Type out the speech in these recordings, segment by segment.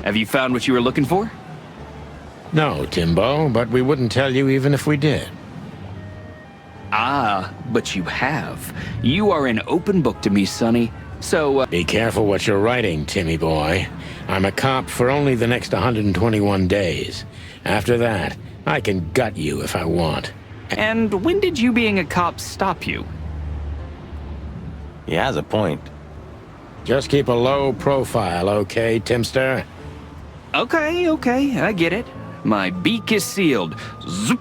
Have you found what you were looking for? No, Timbo, but we wouldn't tell you even if we did. Ah, but you have. You are an open book to me, Sonny. So, Be careful what you're writing, Timmy boy. I'm a cop for only the next 121 days. After that, I can gut you if I want. And when did you being a cop stop you? He has a point. Just keep a low profile, okay, Timster? Okay, I get it. My beak is sealed. Zoop.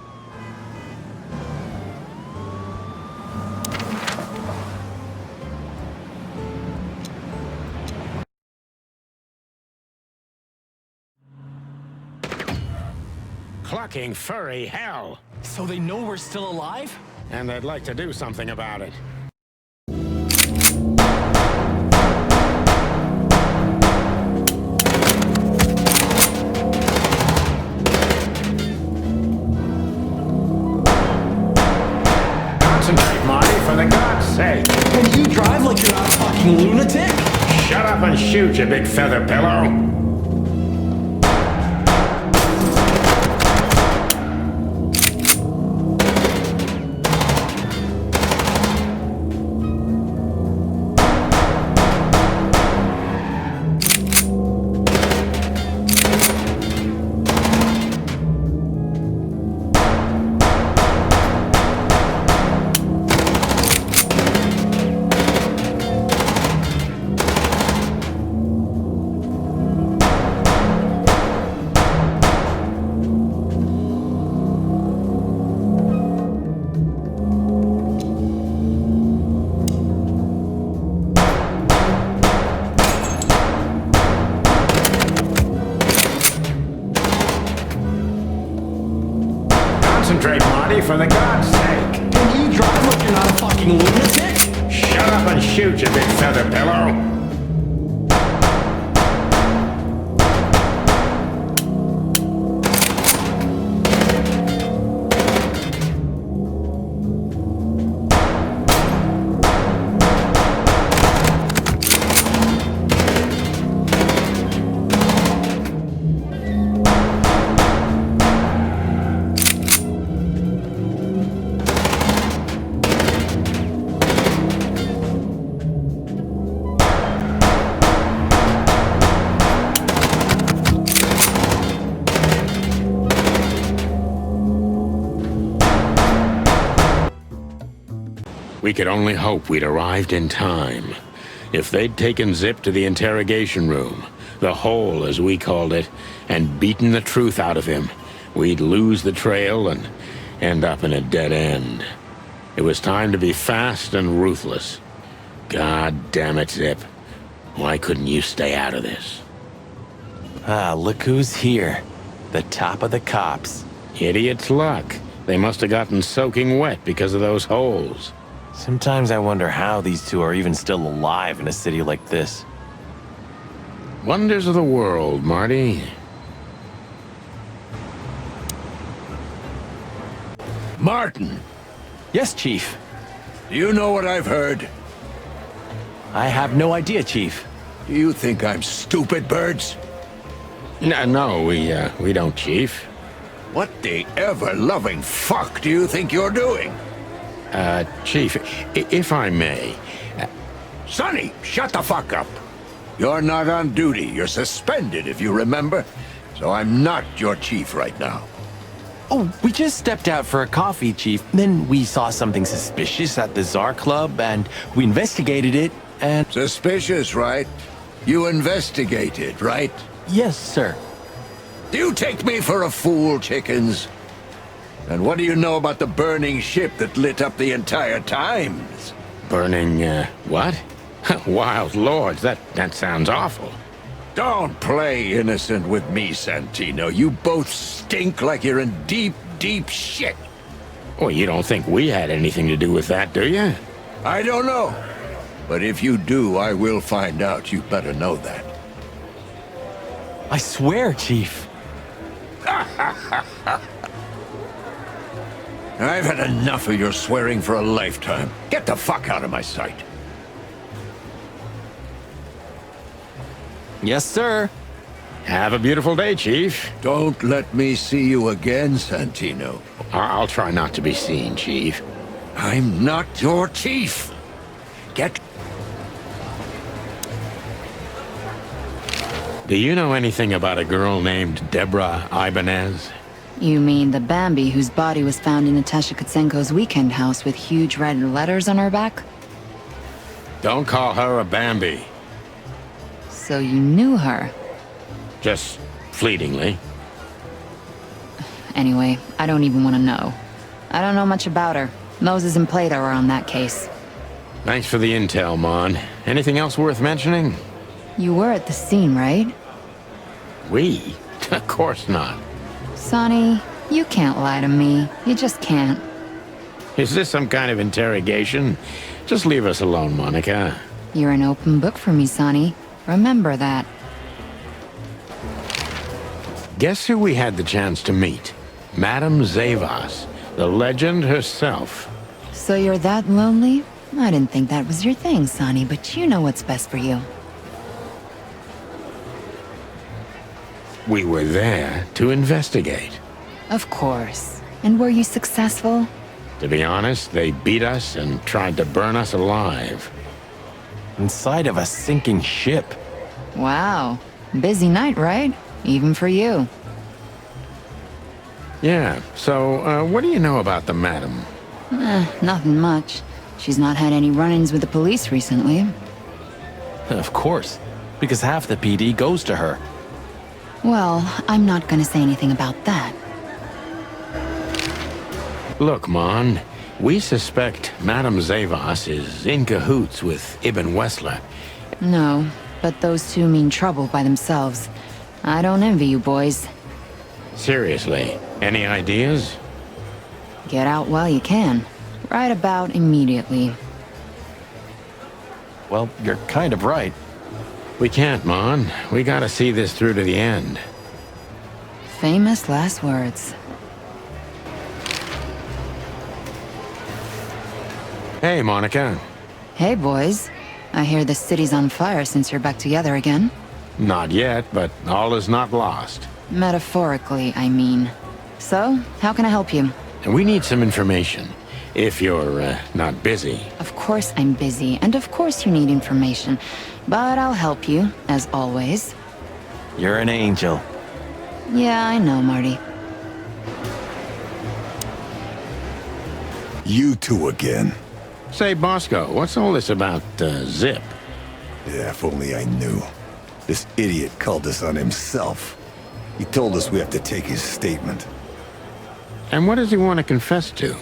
Clucking furry hell! So they know we're still alive? And they'd like to do something about it. Concentrate, Marty, for the God's sake! And you drive like you're not a fucking lunatic? Shut up and shoot, you big feather pillow! Concentrate, Marty, for the God's sake! And you drive like you're not a fucking lunatic? Shut up and shoot, you big feather pillow! We could only hope we'd arrived in time. If they'd taken Zip to the interrogation room, the hole as we called it, and beaten the truth out of him, we'd lose the trail and end up in a dead end. It was time to be fast and ruthless. God damn it, Zip. Why couldn't you stay out of this? Ah, look who's here. The top of the cops. Idiot's luck. They must have gotten soaking wet because of those holes. Sometimes I wonder how these two are even still alive in a city like this. Wonders of the world, Marty. Martin, Yes, Chief. do you know what I've heard? I have no idea, Chief. Do you think I'm stupid, Birds? No, we don't, Chief. What the ever-loving fuck do you think you're doing? Chief, if I may, Sonny, shut the fuck up. You're not on duty. You're suspended, if you remember. So I'm not your chief right now. Oh, we just stepped out for a coffee, Chief. Then we saw something suspicious at the Czar Club, and we investigated it, and... Suspicious, right? You investigated, right? Yes, sir. Do you take me for a fool, chickens? And what do you know about the burning ship that lit up the entire Times? burning, what? Wild lords, that sounds awful. Don't play innocent with me, Santino. You both stink like you're in deep, deep shit. Well, you don't think we had anything to do with that, do you? I don't know. But if you do, I will find out. You better know that. I swear, Chief. I've had enough of your swearing for a lifetime. Get the fuck out of my sight. Yes, sir. Have a beautiful day, Chief. Don't let me see you again, Santino. I'll try not to be seen, Chief. I'm not your chief. Get... Do you know anything about a girl named Deborah Ibanez? You mean the Bambi whose body was found in Natasha Kutsenko's weekend house with huge red letters on her back? Don't call her a Bambi. So you knew her. Just fleetingly. Anyway, I don't even want to know. I don't know much about her. Moses and Plato are on that case. Thanks for the intel, Mon. Anything else worth mentioning? You were at the scene, right? We? Of course not. Sonny, you can't lie to me. You just can't. Is this some kind of interrogation? Just leave us alone, Monica. You're an open book for me, Sonny. Remember that. Guess who we had the chance to meet? Madame Zavas, the legend herself. So you're that lonely? I didn't think that was your thing, Sonny, but you know what's best for you. We were there to investigate. Of course. And were you successful? To be honest, they beat us and tried to burn us alive. Inside of a sinking ship. Wow. Busy night, right? Even for you. Yeah, so what do you know about the madam? Nothing much. She's not had any run-ins with the police recently. Of course, because half the PD goes to her. Well, I'm not gonna say anything about that. Look, Mon, we suspect Madame Zavas is in cahoots with Ibn Wessler. No, but those two mean trouble by themselves. I don't envy you boys. Seriously, any ideas? Get out while you can. Right about immediately. Well, you're kind of right. We can't, Mon. We gotta see this through to the end. Famous last words. Hey, Monica. Hey, boys. I hear the city's on fire since you're back together again. Not yet, but all is not lost. Metaphorically, I mean. So, how can I help you? And we need some information, if you're not busy. Of course I'm busy, and of course you need information. But I'll help you, as always. You're an angel. Yeah, I know, Marty. You two again. Say, Bosco, what's all this about Zip? Yeah, if only I knew. This idiot called us on himself. He told us we have to take his statement. And what does he want to confess to?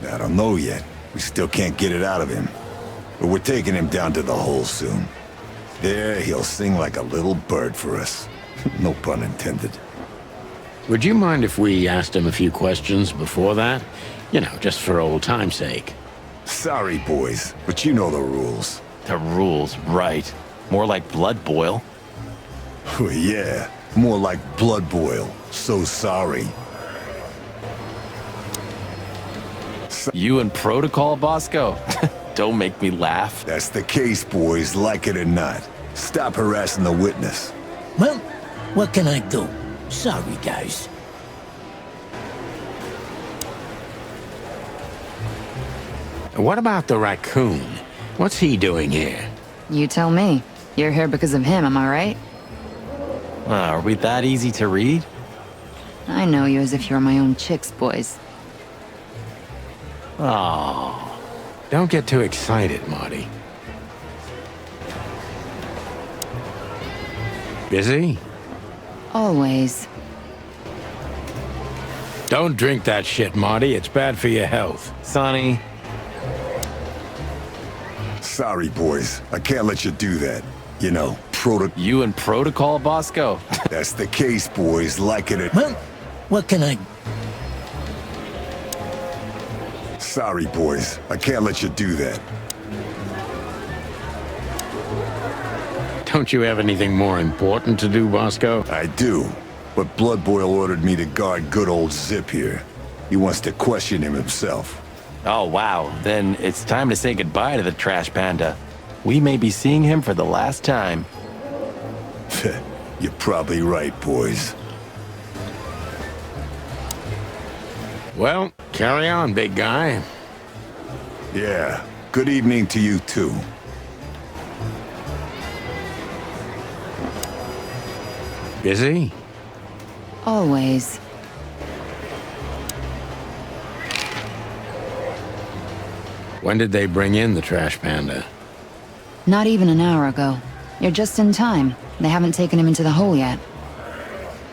I don't know yet. We still can't get it out of him. But we're taking him down to the hole soon. There, he'll sing like a little bird for us. No pun intended. Would you mind if we asked him a few questions before that? You know, just for old time's sake. Sorry, boys, but you know the rules. The rules, right. More like blood boil. Yeah, more like blood boil. So sorry. You and protocol, Bosco? Don't make me laugh. That's the case, boys, like it or not. Stop harassing the witness. Well, what can I do? Sorry, guys. What about the raccoon? What's he doing here? You tell me. You're here because of him, am I right? Are we that easy to read? I know you as if you're my own chicks, boys. Oh, Don't get too excited, Marty. Busy? Always. Don't drink that shit, Marty. It's bad for your health. Sonny. Sorry, boys. I can't let you do that. You know, You and protocol, Bosco? That's the case, boys, like it or... Well, what can I... Sorry, boys. I can't let you do that. Don't you have anything more important to do, Bosco? I do. But Blood Boil ordered me to guard good old Zip here. He wants to question him himself. Oh, wow. Then it's time to say goodbye to the trash panda. We may be seeing him for the last time. You're probably right, boys. Well, carry on, big guy. Yeah, good evening to you too. Busy? Always. When did they bring in the trash panda? Not even an hour ago. You're just in time. They haven't taken him into the hole yet.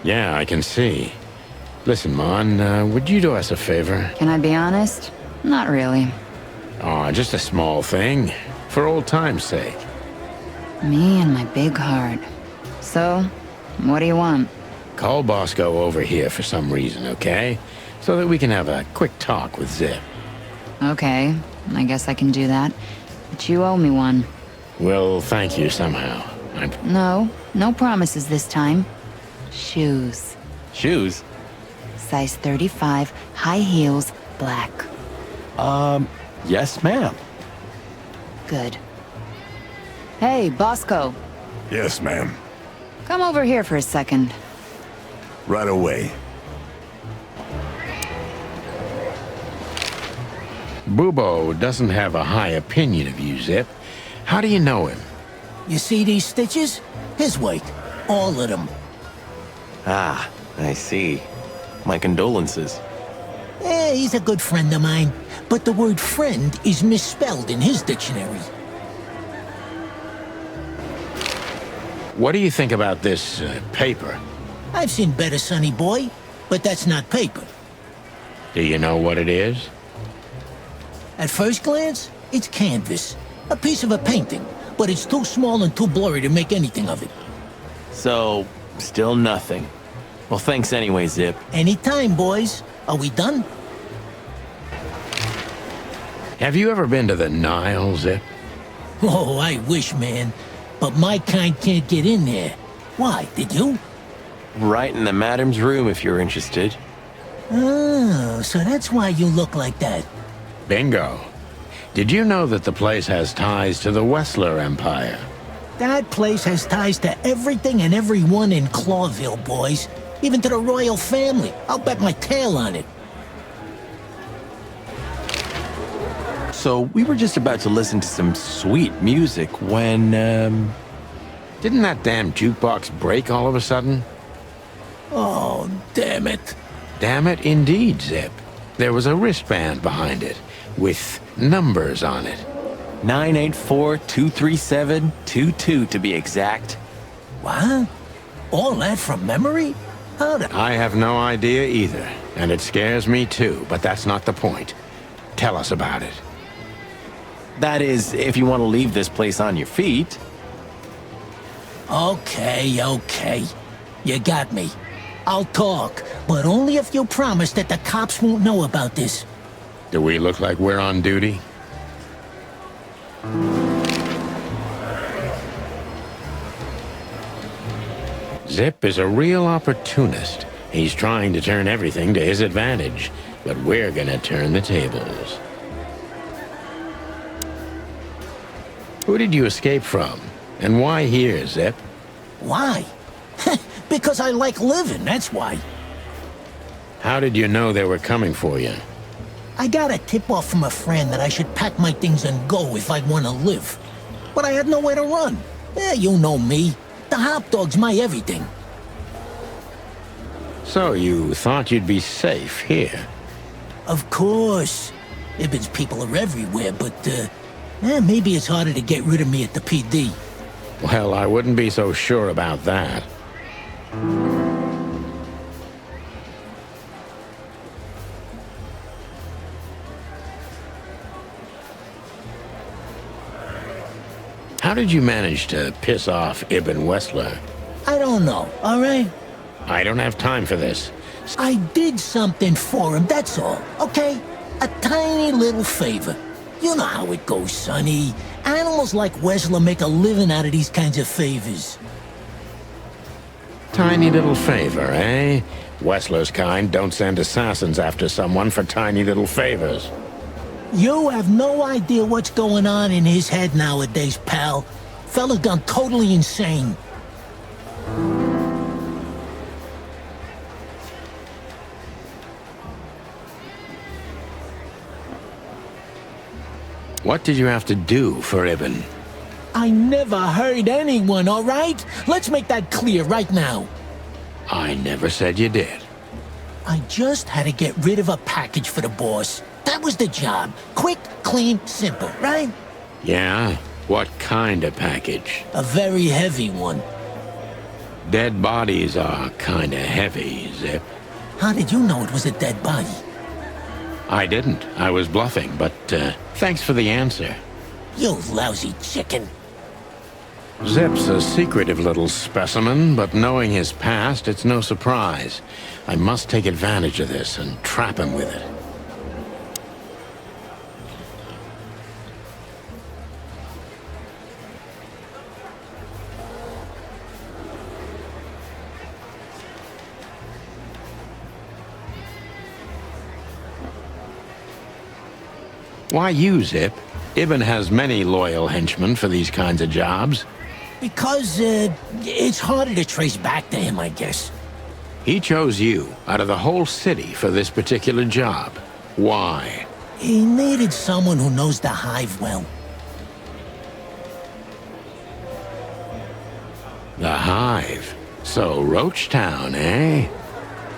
Yeah, I can see. Listen, Mon, would you do us a favor? Can I be honest? Not really. Aw, just a small thing. For old time's sake. Me and my big heart. So, what do you want? Call Bosco over here for some reason, okay? So that we can have a quick talk with Zip. Okay, I guess I can do that. But you owe me one. Well, thank you somehow. No promises this time. Shoes. Shoes? Size 35, high heels, black. Yes, ma'am. Good. Hey, Bosco. Yes, ma'am. Come over here for a second. Right away. Bubo doesn't have a high opinion of you, Zip. How do you know him? You see these stitches? His weight. All of them. Ah, I see. My condolences. He's a good friend of mine, but the word friend is misspelled in his dictionary. What do you think about this paper? I've seen better, sonny boy, but that's not paper. Do you know what it is? At first glance, it's canvas. A piece of a painting, but it's too small and too blurry to make anything of it. So, still nothing. Well, thanks anyway, Zip. Anytime, boys. Are we done? Have you ever been to the Nile, Zip? Oh, I wish, man. But my kind can't get in there. Why, did you? Right in the madam's room if you're interested. Oh, so that's why you look like that. Bingo. Did you know that the place has ties to the Wessler Empire? That place has ties to everything and everyone in Clawville, boys. Even to the royal family. I'll bet my tail on it. So, we were just about to listen to some sweet music when, Didn't that damn jukebox break all of a sudden? Oh, damn it. Damn it, indeed, Zip. There was a wristband behind it, with numbers on it. 984-237-22 to be exact. What? All that from memory? How the... I have no idea either, and it scares me too, but that's not the point. Tell us about it. That is, if you want to leave this place on your feet. Okay. You got me. I'll talk, but only if you promise that the cops won't know about this. Do we look like we're on duty? Zip is a real opportunist. He's trying to turn everything to his advantage, but we're gonna turn the tables. Who did you escape from? And why here, Zip? Why? Because I like living, that's why. How did you know they were coming for you? I got a tip-off from a friend that I should pack my things and go if I want to live. But I had nowhere to run. You know me. The hot dog's my everything. So you thought you'd be safe here? Of course. Ibben's people are everywhere, but, maybe it's harder to get rid of me at the PD. Well, I wouldn't be so sure about that. How did you manage to piss off Ibn Wessler? I don't know, all right? I don't have time for this. I did something for him, that's all, okay? A tiny little favor. You know how it goes, Sonny. Animals like Wessler make a living out of these kinds of favors. Tiny little favor, eh? Wessler's kind don't send assassins after someone for tiny little favors. You have no idea what's going on in his head nowadays, pal. Fella's gone totally insane. What did you have to do for Ibn? I never hurt anyone, all right? Let's make that clear right now. I never said you did. I just had to get rid of a package for the boss. That was the job. Quick, clean, simple, right? Yeah? What kind of package? A very heavy one. Dead bodies are kinda heavy, Zip. How did you know it was a dead body? I didn't. I was bluffing, but thanks for the answer. You lousy chicken. Zip's a secretive little specimen, but knowing his past, it's no surprise. I must take advantage of this and trap him with it. Why you, Zip? Ibn has many loyal henchmen for these kinds of jobs. Because, it's harder to trace back to him, I guess. He chose you out of the whole city for this particular job. Why? He needed someone who knows the hive well. The Hive. So, Roach Town, eh?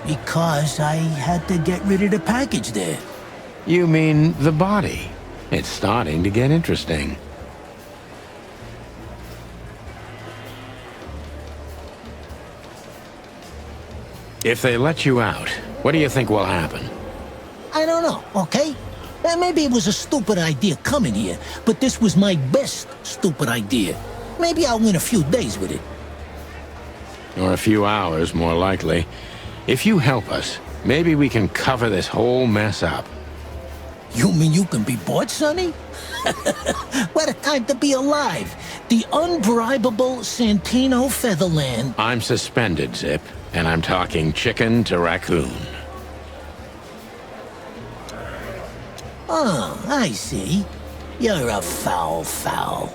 Because I had to get rid of the package there. You mean the body? It's starting to get interesting. If they let you out, what do you think will happen? I don't know, okay? Maybe it was a stupid idea coming here, but this was my best stupid idea. Maybe I'll win a few days with it. Or a few hours, more likely. If you help us, maybe we can cover this whole mess up. You mean you can be bought, Sonny? What a time to be alive. The unbribable Santino Featherland. I'm suspended, Zip, and I'm talking chicken to raccoon. Oh, I see. You're a foul.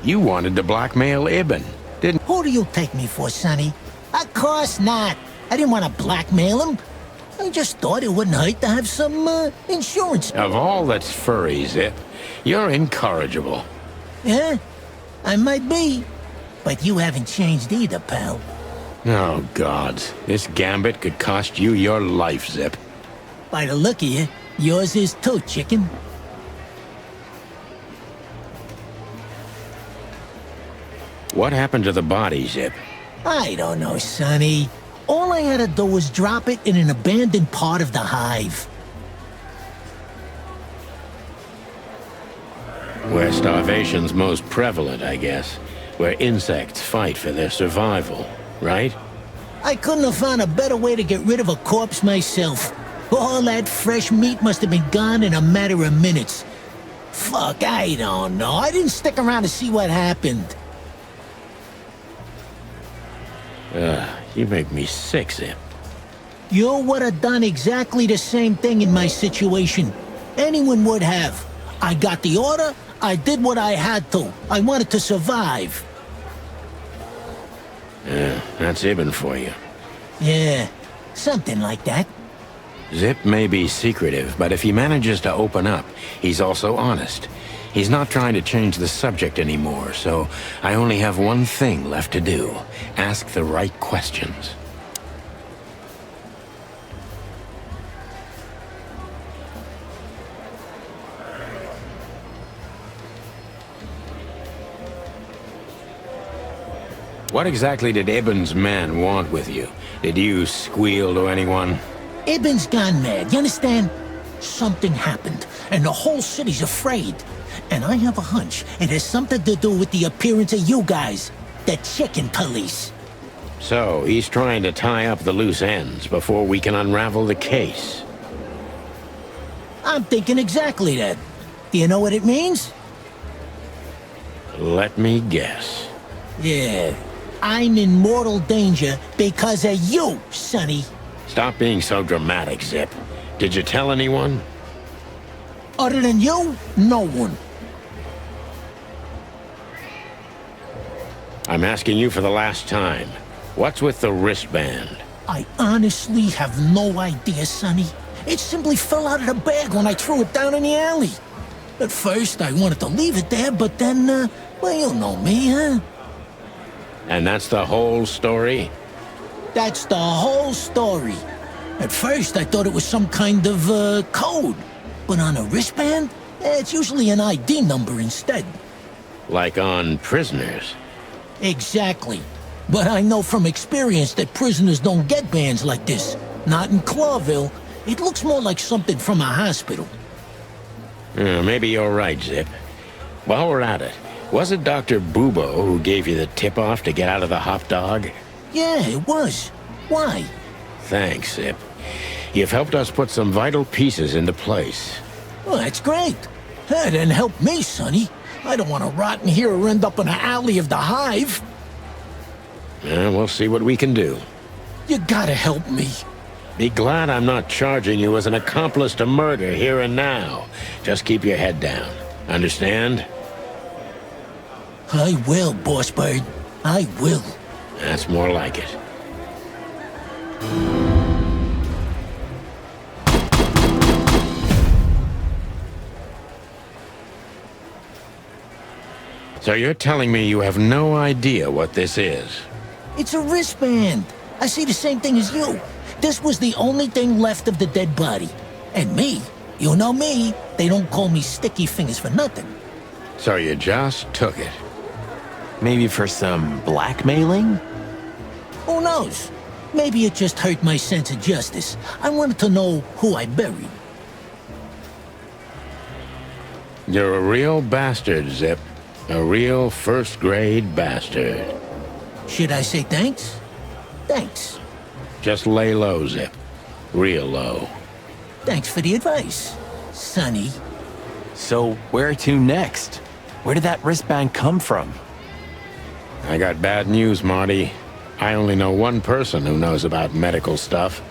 You wanted to blackmail Ibn, didn't... Who do you take me for, Sonny? Of course not. I didn't want to blackmail him. I just thought it wouldn't hurt to have some, insurance. Of all that's furry, Zip, you're incorrigible. Yeah, I might be. But you haven't changed either, pal. Oh, gods. This gambit could cost you your life, Zip. By the look of you, yours is too, chicken. What happened to the body, Zip? I don't know, Sonny. All I had to do was drop it in an abandoned part of the hive. Where starvation's most prevalent, I guess. Where insects fight for their survival, right? I couldn't have found a better way to get rid of a corpse myself. All that fresh meat must have been gone in a matter of minutes. Fuck, I don't know. I didn't stick around to see what happened. You make me sick, Zip. You would have done exactly the same thing in my situation. Anyone would have. I got the order, I did what I had to. I wanted to survive. That's Ibn for you. Yeah, something like that. Zip may be secretive, but if he manages to open up, he's also honest. He's not trying to change the subject anymore, so I only have one thing left to do. Ask the right questions. What exactly did Ibn's men want with you? Did you squeal to anyone? Ibn's gone mad, you understand? Something happened, and the whole city's afraid. And I have a hunch it has something to do with the appearance of you guys, the chicken police. So, he's trying to tie up the loose ends before we can unravel the case. I'm thinking exactly that. Do you know what it means? Let me guess. Yeah, I'm in mortal danger because of you, Sonny. Stop being so dramatic, Zip. Did you tell anyone? Other than you, no one. I'm asking you for the last time. What's with the wristband? I honestly have no idea, Sonny. It simply fell out of the bag when I threw it down in the alley. At first, I wanted to leave it there, but then, well, you know me, huh? And that's the whole story? That's the whole story. At first, I thought it was some kind of, code. But on a wristband, it's usually an ID number instead. Like on prisoners? Exactly. But I know from experience that prisoners don't get bands like this. Not in Clawville. It looks more like something from a hospital. Maybe you're right, Zip. While we're at it, was it Dr. Bubo who gave you the tip-off to get out of the hot dog? Yeah, it was. Why? Thanks, Zip. You've helped us put some vital pieces into place. Well, that's great. Hey, then help me, Sonny. I don't want to rot in here or end up in the alley of the Hive. We'll see what we can do. You gotta help me. Be glad I'm not charging you as an accomplice to murder here and now. Just keep your head down. Understand? I will, Boss Bird. I will. That's more like it. So you're telling me you have no idea what this is? It's a wristband. I see the same thing as you. This was the only thing left of the dead body. And me, you know me, they don't call me Sticky Fingers for nothing. So you just took it? Maybe for some blackmailing? Who knows? Maybe it just hurt my sense of justice. I wanted to know who I buried. You're a real bastard, Zip. A real first-grade bastard. Should I say thanks? Thanks. Just lay low, Zip. Real low. Thanks for the advice, Sonny. So where to next? Where did that wristband come from? I got bad news, Marty. I only know one person who knows about medical stuff.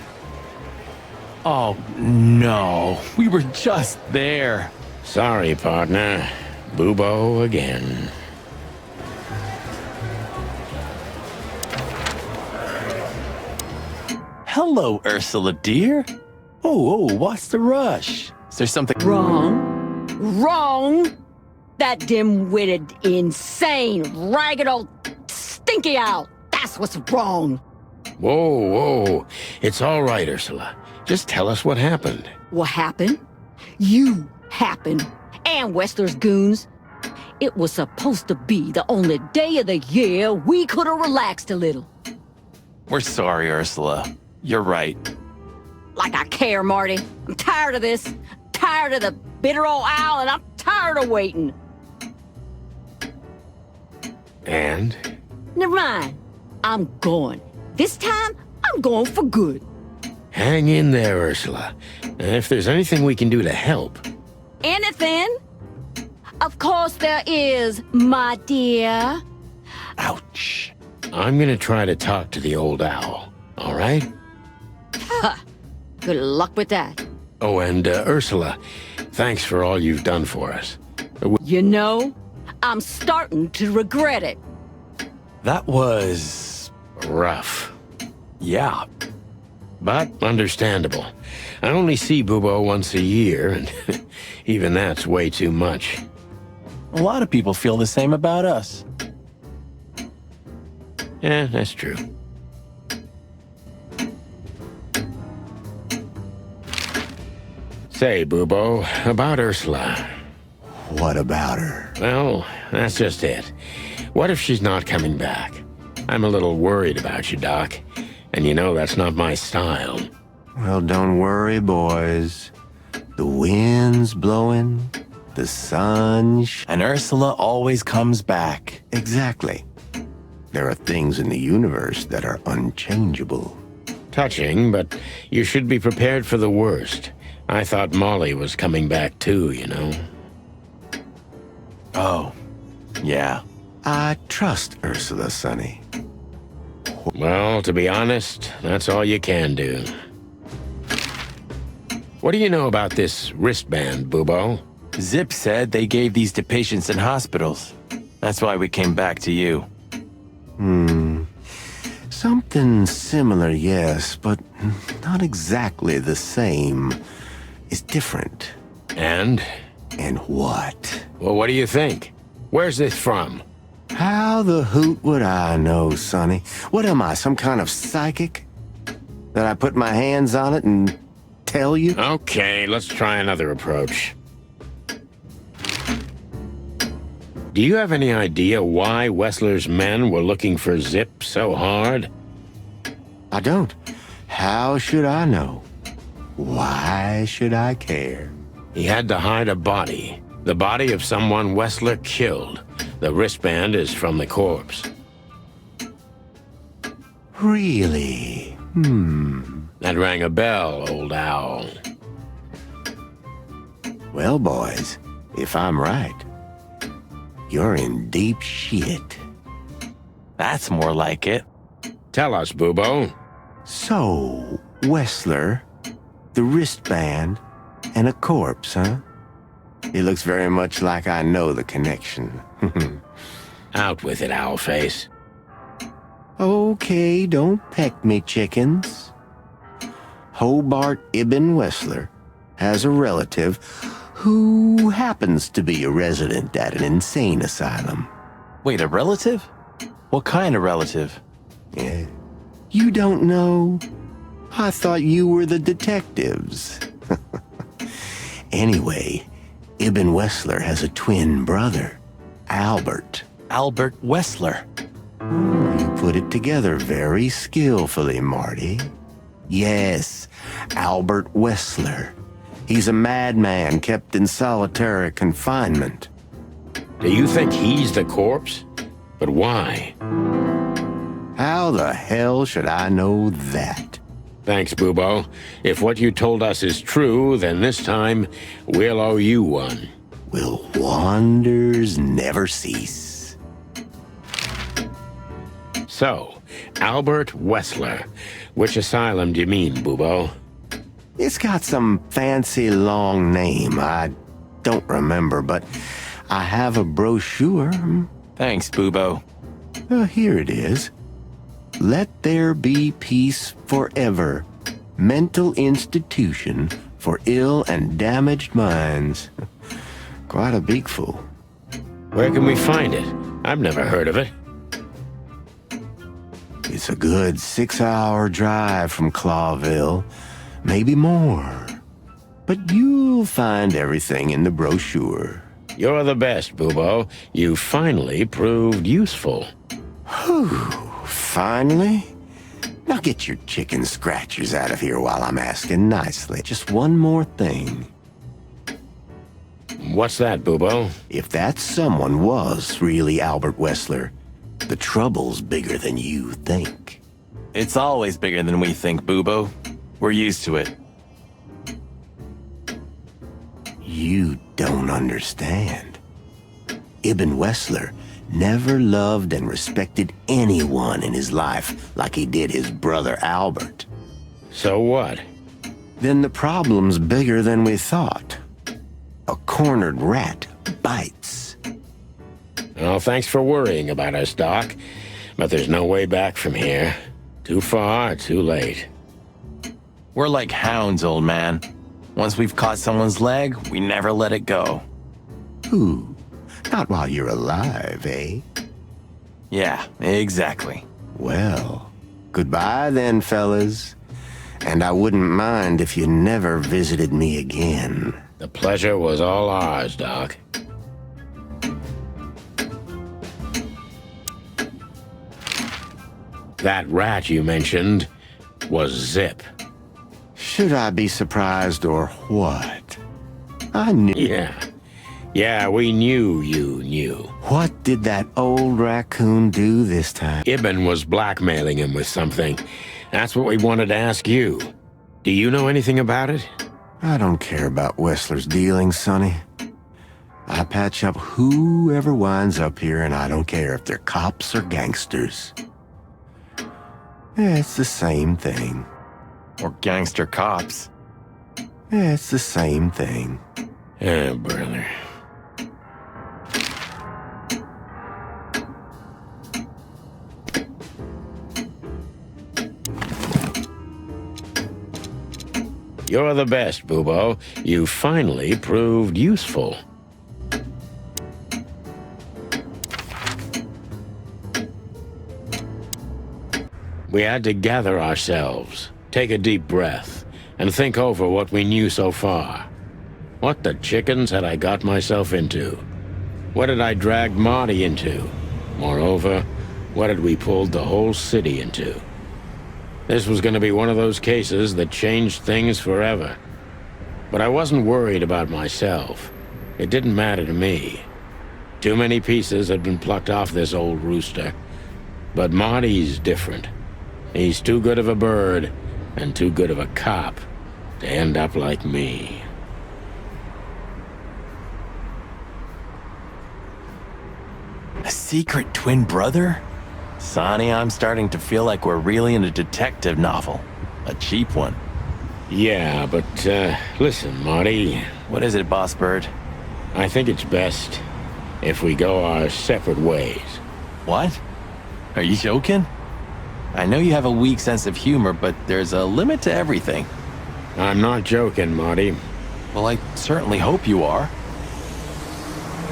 Oh, no. We were just there. Sorry, partner. Bubo again. Hello, Ursula, dear. Oh, what's the rush? Is there something Wrong. Wrong! That dim-witted, insane, ragged old stinky owl. That's what's wrong. Whoa. It's all right, Ursula. Just tell us what happened. What happened? You happened. And Westler's goons. It was supposed to be the only day of the year we could have relaxed a little. We're sorry, Ursula. You're right. Like I care, Marty. I'm tired of this. Tired of the bitter old owl, and I'm tired of waiting. And? Never mind. I'm going. This time, I'm going for good. Hang in there, Ursula. If there's anything we can do to help. Anything? Of course there is, my dear. Ouch. I'm gonna try to talk to the old owl, all right? Good luck with that. Oh, and Ursula, thanks for all you've done for us. You know, I'm starting to regret it. That was... Rough. yeah. But understandable. I only see Bubo once a year, and even that's way too much. A lot of people feel the same about us. Yeah, that's true. Say, Bubo, about Ursula. What about her? Well, that's just it. What if she's not coming back? I'm a little worried about you, Doc. And you know that's not my style. Well, don't worry, boys. The wind's blowing, the sun... And Ursula always comes back. Exactly. There are things in the universe that are unchangeable. Touching, but you should be prepared for the worst. I thought Molly was coming back too, you know. Oh, yeah. I trust Ursula, Sonny. Well, to be honest, that's all you can do. What do you know about this wristband, Bubo? Zip said they gave these to patients in hospitals. That's why we came back to you. Something similar, yes, but not exactly the same. It's different. And? And what? Well, what do you think? Where's this from? How the hoot would I know, Sonny? What am I, some kind of psychic? That I put my hands on it and tell you? Okay, let's try another approach. Do you have any idea why Wessler's men were looking for Zip so hard? I don't. How should I know? Why should I care? He had to hide a body. The body of someone Wessler killed. The wristband is from the corpse. Really? That rang a bell, old owl. Well, boys, if I'm right, you're in deep shit. That's more like it. Tell us, Bubo. So, Wessler, the wristband, and a corpse, huh? It looks very much like I know the connection. Out with it, Owlface. Okay, don't peck me, chickens. Hobart Ibn Wessler has a relative who happens to be a resident at an insane asylum. Wait, a relative? What kind of relative? Yeah. You don't know? I thought you were the detectives. Anyway, Ibn Wessler has a twin brother, Albert. Albert Wessler. You put it together very skillfully, Marty. Yes, Albert Wessler. He's a madman kept in solitary confinement. Do you think he's the corpse? But why? How the hell should I know that? Thanks, Bubo. If what you told us is true, then this time we'll owe you one. Will wonders never cease? So, Albert Wessler. Which asylum do you mean, Bubo? It's got some fancy long name. I don't remember, but I have a brochure. Thanks, Bubo. Here it is. Let There Be Peace Forever. Mental Institution for Ill and Damaged Minds. Quite a beakful. Where can we find it? I've never heard of it. It's a good 6-hour drive from Clawville. Maybe more. But you'll find everything in the brochure. You're the best, Bubo. You finally proved useful. Whew. Finally? Now get your chicken scratchers out of here while I'm asking nicely. Just one more thing. What's that, Bubo? If that someone was really Albert Wessler, the trouble's bigger than you think. It's always bigger than we think, Bubo. We're used to it. You don't understand. Ibn Wessler never loved and respected anyone in his life like he did his brother Albert. So what? Then the problem's bigger than we thought. A cornered rat bites. Well, thanks for worrying about us, Doc. But there's no way back from here. Too far, too late. We're like hounds, old man. Once we've caught someone's leg, we never let it go. Ooh, not while you're alive, eh? Yeah, exactly. Well, goodbye then, fellas. And I wouldn't mind if you never visited me again. The pleasure was all ours, Doc. That rat you mentioned was Zip. Should I be surprised or what? I knew... Yeah, we knew you knew. What did that old raccoon do this time? Ibn was blackmailing him with something. That's what we wanted to ask you. Do you know anything about it? I don't care about Wessler's dealings, Sonny. I patch up whoever winds up here, and I don't care if they're cops or gangsters. It's the same thing. Or gangster cops. It's the same thing. Oh, brother. You're the best, Bubo. You finally proved useful. We had to gather ourselves, take a deep breath, and think over what we knew so far. What the chickens had I got myself into? What had I dragged Marty into? Moreover, what had we pulled the whole city into? This was going to be one of those cases that changed things forever. But I wasn't worried about myself. It didn't matter to me. Too many pieces had been plucked off this old rooster. But Marty's different. He's too good of a bird and too good of a cop to end up like me. A secret twin brother? Sonny, I'm starting to feel like we're really in a detective novel. A cheap one. Yeah, but, listen, Marty. What is it, Boss Bird? I think it's best if we go our separate ways. What? Are you joking? I know you have a weak sense of humor, but there's a limit to everything. I'm not joking, Marty. Well, I certainly hope you are.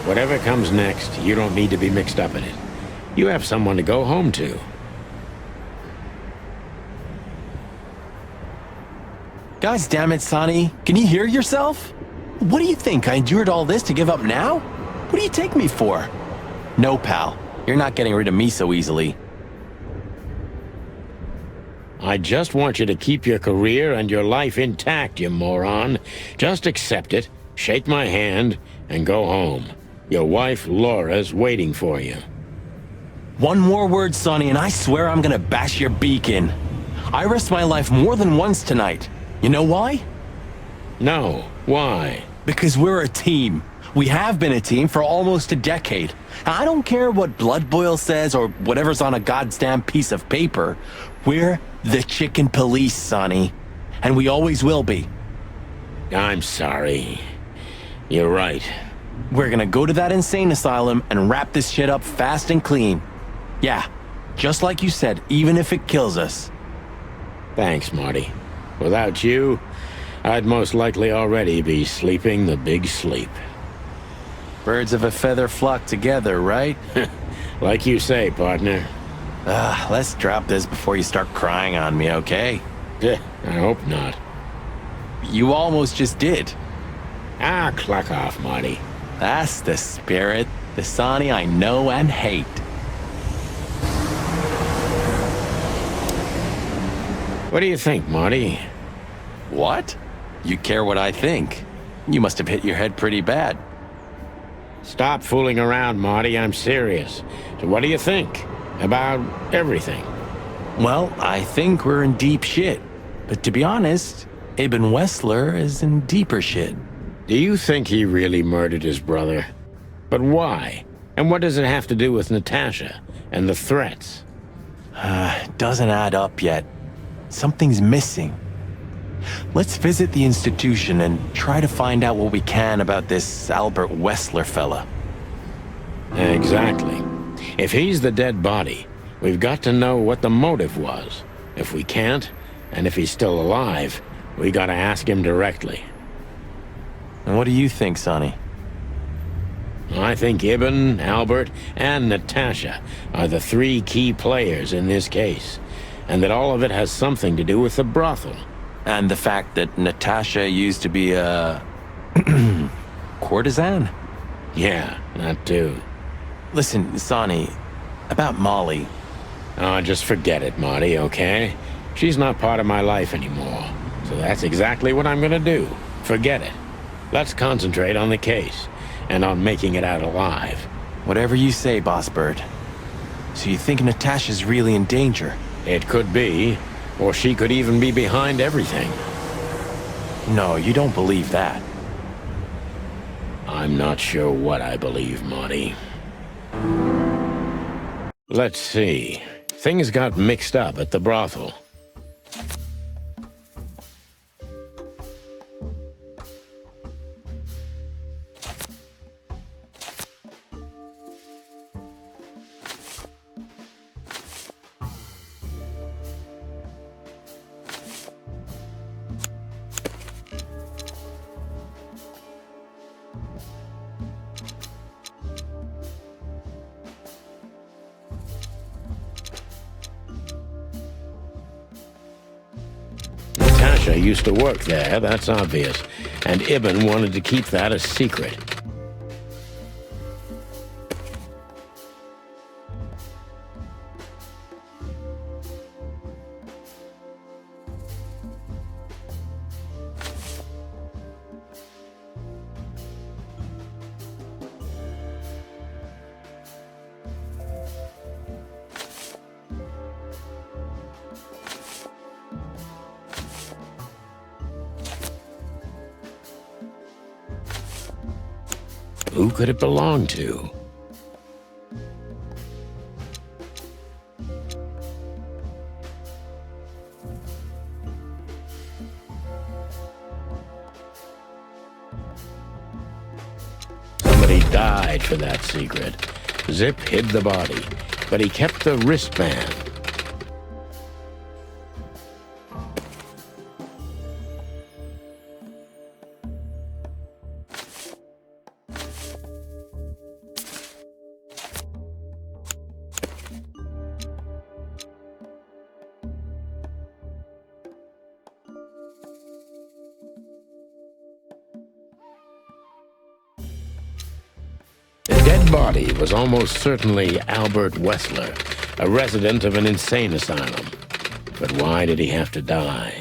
Whatever comes next, you don't need to be mixed up in it. You have someone to go home to. Guys, damn it, Sonny. Can you hear yourself? What do you think? I endured all this to give up now? What do you take me for? No, pal. You're not getting rid of me so easily. I just want you to keep your career and your life intact, you moron. Just accept it, shake my hand, and go home. Your wife, Laura's waiting for you. One more word, Sonny, and I swear I'm gonna bash your beak in. I risked my life more than once tonight. You know why? No. Why? Because we're a team. We have been a team for almost a decade. I don't care what Blood Boil says or whatever's on a goddamn piece of paper. We're the Chicken Police, Sonny. And we always will be. I'm sorry. You're right. We're gonna go to that insane asylum and wrap this shit up fast and clean. Yeah, just like you said, even if it kills us. Thanks, Marty. Without you, I'd most likely already be sleeping the big sleep. Birds of a feather flock together, right? Like you say, partner. Let's drop this before you start crying on me, okay? I hope not. You almost just did. Cluck off, Marty. That's the spirit, the Sonny I know and hate. What do you think, Marty? What? You care what I think? You must have hit your head pretty bad. Stop fooling around, Marty. I'm serious. So what do you think? About everything? Well, I think we're in deep shit. But to be honest, Ibn Wessler is in deeper shit. Do you think he really murdered his brother? But why? And what does it have to do with Natasha and the threats? Doesn't add up yet. Something's missing. Let's visit the institution and try to find out what we can about this Albert Wessler fella. Exactly. If he's the dead body, we've got to know what the motive was. If we can't, and if he's still alive, we gotta ask him directly. And what do you think, Sonny? I think Ibn, Albert, and Natasha are the three key players in this case, and that all of it has something to do with the brothel. And the fact that Natasha used to be a courtesan? Yeah, that too. Listen, Sonny, about Molly. Oh, just forget it, Marty, okay? She's not part of my life anymore. So that's exactly what I'm gonna do. Forget it. Let's concentrate on the case, and on making it out alive. Whatever you say, Boss Bird. So you think Natasha's really in danger? It could be, or she could even be behind everything. No, you don't believe that. I'm not sure what I believe, Marty. Let's see. Things got mixed up at the brothel. Sasha used to work there, that's obvious. And Ibn wanted to keep that a secret. Who could it belong to? Somebody died for that secret. Zip hid the body, but he kept the wristband. The dead body was almost certainly Albert Wessler, a resident of an insane asylum. But why did he have to die?